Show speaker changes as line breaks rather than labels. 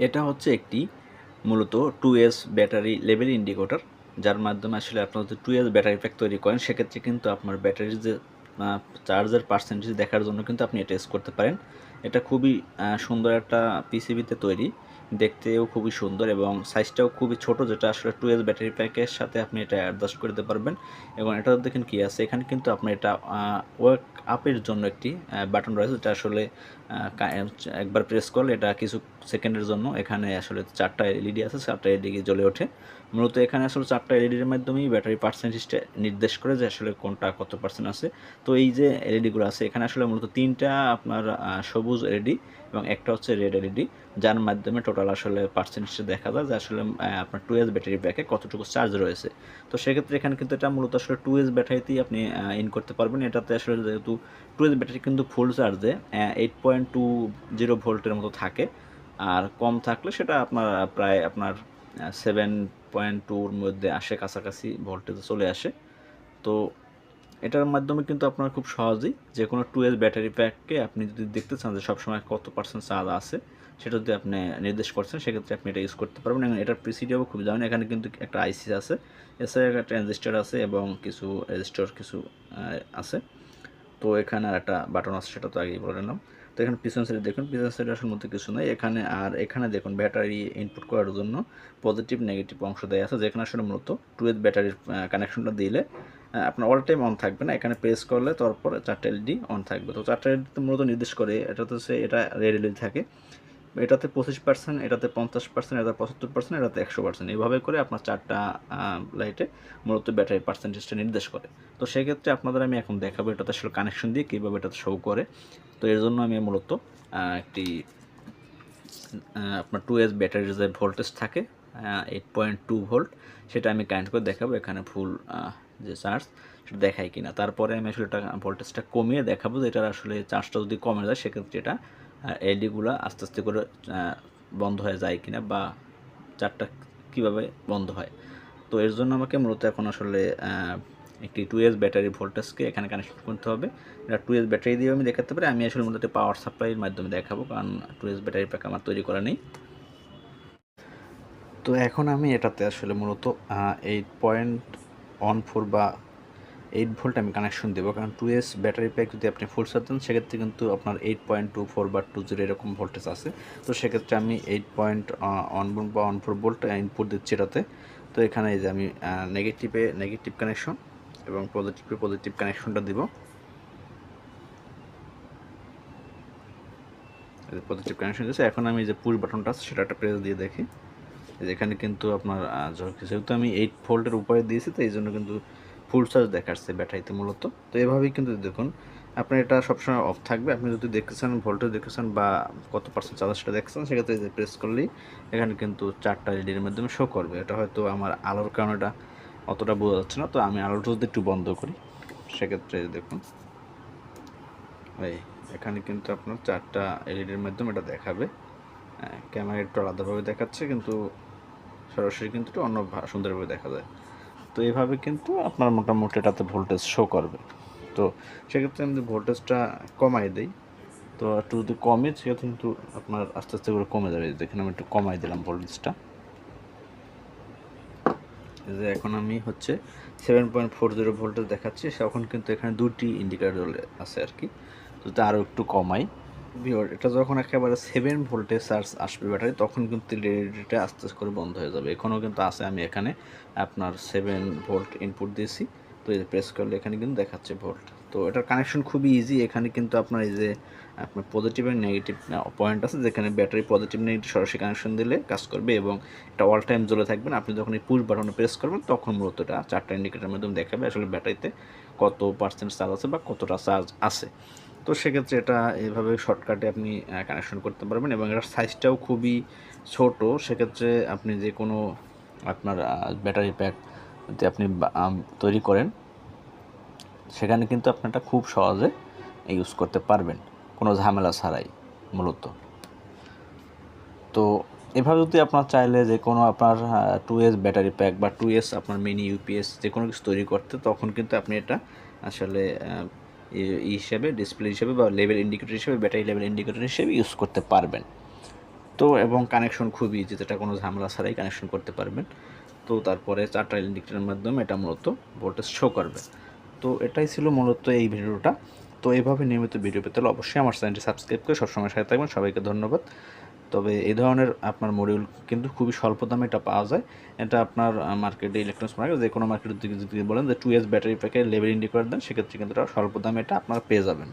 এটা হচ্ছে একটি মূলত 2S ব্যাটারি লেভেল ইন্ডিকেটর, যার মাধ্যমে আসলে আপনারা যদি 2S ব্যাটারি প্যাক তৈরি করেন সেক্ষেত্রে কিন্তু আপনার ব্যাটারির যে চার্জের পার্সেন্টেজ দেখার জন্য কিন্তু আপনি এটা ইউজ করতে পারেন। এটা খুবই সুন্দর একটা পিসিবিতে তৈরি, দেখতেও খুবই সুন্দর এবং সাইজটাও খুবই ছোট, যেটা আসলে 2S ব্যাটারি প্যাকের সাথে আপনি এটা অ্যাডজাস্ট করে দিতে পারবেন। এবং এটা দেখেন কি আছে এখানে, কিন্তু আপনার এটা ওয়েক আপের জন্য একটি বাটন রয়েছে, যেটা আসলে একবার প্রেস করলে এটা কিছু সেকেন্ডের জন্য এখানে আসলে 4টা এলইডি আছে, 4টা এলইডি জ্বলে ওঠে। মূলত এখানে আসলে 4টা এলইডির মাধ্যমেই ব্যাটারি পার্সেন্টেজটা নির্দেশ করে যে আসলে কোনটা কত পার্সেন্ট আছে। তো এই যে এলইডিগুলো আছে এখানে আসলে মূলত 3টা আপনার সবুজ এলইডি এবং একটা হচ্ছে রেড এলইডি, যার মাধ্যমে টোটাল আসলে পার্সেন্টেজটা দেখা যায় যে আসলে আপনার 2S ব্যাটারি ব্যাকে কতটুকু চার্জ রয়েছে। তো সেক্ষেত্রে এখানে কিন্তু এটা মূলত আসলে 2S ব্যাটারিতেই আপনি ইন করতে পারবেন। এটাতে আসলে যেহেতু 2S ব্যাটারি কিন্তু ফুল চার্জে 8.20 ভোল্টের মতো থাকে, আর কম থাকলে সেটা আপনার প্রায় আপনার 7.2-র মধ্যে আসে, কাছাকাছি ভোল্টেজে চলে আসে। তো এটার মাধ্যমে কিন্তু আপনার খুব সহজেই যে কোনো 2S ব্যাটারি প্যাককে আপনি যদি দেখতে চান যে সবসময় কত পার্সেন্ট চার্জ আছে সেটা যদি আপনি নির্দেশ করছেন, সেক্ষেত্রে আপনি এটা ইউজ করতে পারবেন। এবং এটার পিসিডিও খুব জানেন, এখানে কিন্তু একটা আইসি আছে, এছাড়া একটা ট্রানজিস্টার আছে এবং কিছু রেজিস্টার কিছু আছে। তো এখানে আর একটা বাটন আছে, সেটা তো আগেই বলে নিলাম। তো এখানে পিছন সাইডে দেখুন, পিছন সাইডে আসলে মধ্যে কিছু নয় এখানে। আর এখানে দেখুন ব্যাটারি ইনপুট করার জন্য পজিটিভ নেগেটিভ অংশ দেওয়া আছে, যেখানে আসলে মূলত 2S ব্যাটারির কানেকশনটা দিলে আপনার অল টাইম অন থাকবে না, এখানে প্রেস করলে তারপরে 4টা এলইডি অন থাকবে। তো 4টা এলইডি মূলত নির্দেশ করে, এটা তো এটা রেড এলইডি থাকে, এটাতে 25%, এটাতে 50%, এটাতে 75%, এটাতে 100%, এইভাবে করে আপনার 4টা লাইটে মূলত ব্যাটারি পার্সেন্টেজটা নির্দেশ করে। তো সেক্ষেত্রে আপনাদের আমি এখন দেখাবো এটাতে আসলে কানেকশন দিয়ে কীভাবে এটাতে শো করে। তো এর জন্য আমি মূলত একটি আপনার 2S ব্যাটারির যে ভোল্টেজ থাকে 8.2 ভোল্ট, সেটা আমি কানেক্ট করে দেখাবো এখানে ফুল যে চার্জ সেটা দেখায় কিনা। তারপরে আমি আসলে এটা ভোল্টেজটা কমিয়ে দেখাবো যে এটার আসলে চার্জটা যদি কমে যায় সেক্ষেত্রে এটা এলইডিগুলো আস্তে আস্তে করে বন্ধ হয়ে যায় কিনা, বা চারটা কীভাবে বন্ধ হয়। তো এর জন্য আমাকে মূলত এখন আসলে একটি 2S ব্যাটারি ভোল্টেজকে এখানে কানেকশন করতে হবে। এটা 2S ব্যাটারি দিয়েও আমি দেখাতে পারি, আমি আসলে মূলত পাওয়ার সাপ্লাইয়ের মাধ্যমে দেখাবো, কারণ 2S ব্যাটারি প্যাক আমার তৈরি করা নেই। তো এখন আমি এটাতে আসলে মূলত 8.14 বা 8 ভোল্ট আমি কানেকশন দেবো, কারণ 2S ব্যাটারি প্যাক যদি আপনি ফুল চার্জ দেন সেক্ষেত্রে কিন্তু আপনার 8.24 বা 20 এরকম ভোল্টেজ আছে। তো সেক্ষেত্রে আমি 8.1 বা 14 ভোল্ট ইনপুট দিচ্ছি এটাতে। তো এখানে এই যে আমি নেগেটিভ কানেকশন এবং পজিটিভ কানেকশনটা দিব। পজিটিভ কানেকশন দিয়েছে। এখন আমি যে পুশ বাটনটা আছে সেটা একটা প্রেস দিয়ে দেখি, এখানে কিন্তু আপনার যেহেতু আমি 8 ভোল্টের উপরে দিয়েছি, তো এই জন্য কিন্তু ফুল চার্জ দেখাচ্ছে ব্যাটারিতে মূলত। তো এভাবেই কিন্তু দেখুন আপনার এটা সবসময় অফ থাকবে। আপনি যদি দেখতেছেন ভোল্টেজ দেখতেছেন বা কত পার্সেন্ট চার্জ সেটা দেখছেন, সেক্ষেত্রে যে প্রেস করলেই এখানে কিন্তু 4টা এলইডির মাধ্যমে শো করবে। এটা হয়তো আমার আলোর কারণে এটা অতটা বোঝা যাচ্ছে না, তো আমি আলোটা যদি একটু বন্ধ করি সেক্ষেত্রে দেখুন এই এখানে কিন্তু আপনার 4টা এলইডির মাধ্যমে এটা দেখাবে। ক্যামেরা একটু আলাদাভাবে দেখাচ্ছে, কিন্তু সরাসরি কিন্তু একটু অন্য সুন্দরভাবে দেখা যায়। তো এইভাবে কিন্তু আপনার মোটামুটি এটাতে ভোল্টেজ শো করবে। তো সেক্ষেত্রে আমি ভোল্টেজটা কমাই দিই, তো একটু যদি কমে সেক্ষেত্রে কিন্তু আপনার আস্তে আস্তে করে কমে যাবে। দেখেন আমি একটু কমাই দিলাম ভোল্টেজটা, যে এখন আমি হচ্ছে 7.40 ভোল্টেজ দেখাচ্ছি, তখন কিন্তু এখানে 2টি ইন্ডিকেটর আছে আর কি। যদি আরও একটু কমাই, এটা যখন একেবারে 7 ভোল্টেজ চার্জ আসবে ব্যাটারি, তখন কিন্তু এলইডিটা আস্তে আস্তে করে বন্ধ হয়ে যাবে। এখনও কিন্তু আছে, আমি এখানে আপনার 7 ভোল্ট ইনপুট দিয়েছি, তো এই যে প্রেস করলে এখানে কিন্তু দেখাচ্ছে ভোল্ট। তো এটার কানেকশন খুবই ইজি। এখানে কিন্তু আপনার এই যে আপনার পজিটিভ এবং নেগেটিভ পয়েন্ট আছে, যেখানে ব্যাটারি পজিটিভ নেগেটিভ সরাসরি কানেকশন দিলে কাজ করবে এবং এটা অল টাইম জ্বলে থাকবেন। আপনি যখন এই পুশ বাটনে প্রেস করবেন তখন মূলত এটা 4টা ইন্ডিকেটারের মাধ্যমে দেখাবে আসলে ব্যাটারিতে কত পার্সেন্ট চার্জ আছে বা কতটা চার্জ আছে। তো সেক্ষেত্রে এটা এইভাবে শর্টকাটে আপনি কানেকশন করতে পারবেন এবং এটার সাইজটাও খুবই ছোট। সেক্ষেত্রে আপনি যে কোনো আপনার ব্যাটারি প্যাক যদি আপনি তৈরি করেন সেখানে কিন্তু আপনি এটা খুব সহজে ইউজ করতে পারবেন, কোনো ঝামেলা ছাড়াই মূলত। তো এভাবে যদি আপনার চাইলে যে কোনো আপনার 2S ব্যাটারি প্যাক বা 2S আপনার মিনি ইউপিএস যে কোনো কিছু তৈরি করতে, তখন কিন্তু আপনি এটা আসলে হিসেবে ডিসপ্লে হিসেবে বা লেভেল ইন্ডিকেটর হিসেবে ব্যাটারি লেভেল ইন্ডিকেটর হিসেবে ইউজ করতে পারবেন। তো এবং কানেকশন খুবই ইজি, যেটা কোনো ঝামেলা ছাড়াই কানেকশন করতে পারবেন। তো তারপরে 4টা ইন্ডিকেটরের মাধ্যমে এটা মূলত ভোল্টেজ শো করবে। তো এটাই ছিল মূলত এই ভিডিওটা। তো এইভাবে নিয়মিত ভিডিও পেতে হলে অবশ্যই আমার চ্যানেলটি সাবস্ক্রাইব করে সবসময় সাথে থাকবেন। সবাইকে ধন্যবাদ। তবে এই ধরনের আপনার মডিউল কিন্তু খুবই স্বল্প দামে এটা পাওয়া যায়। এটা আপনার মার্কেটে, ইলেকট্রনিক্স মার্কেটে যে কোনো মার্কেটের দিকে যদি বলেন যে 2S ব্যাটারি প্যাকের লেভেল ইন্ডিকেটর দেন, সেক্ষেত্রে কিন্তু এটা স্বল্প দামে এটা আপনারা পেয়ে যাবেন।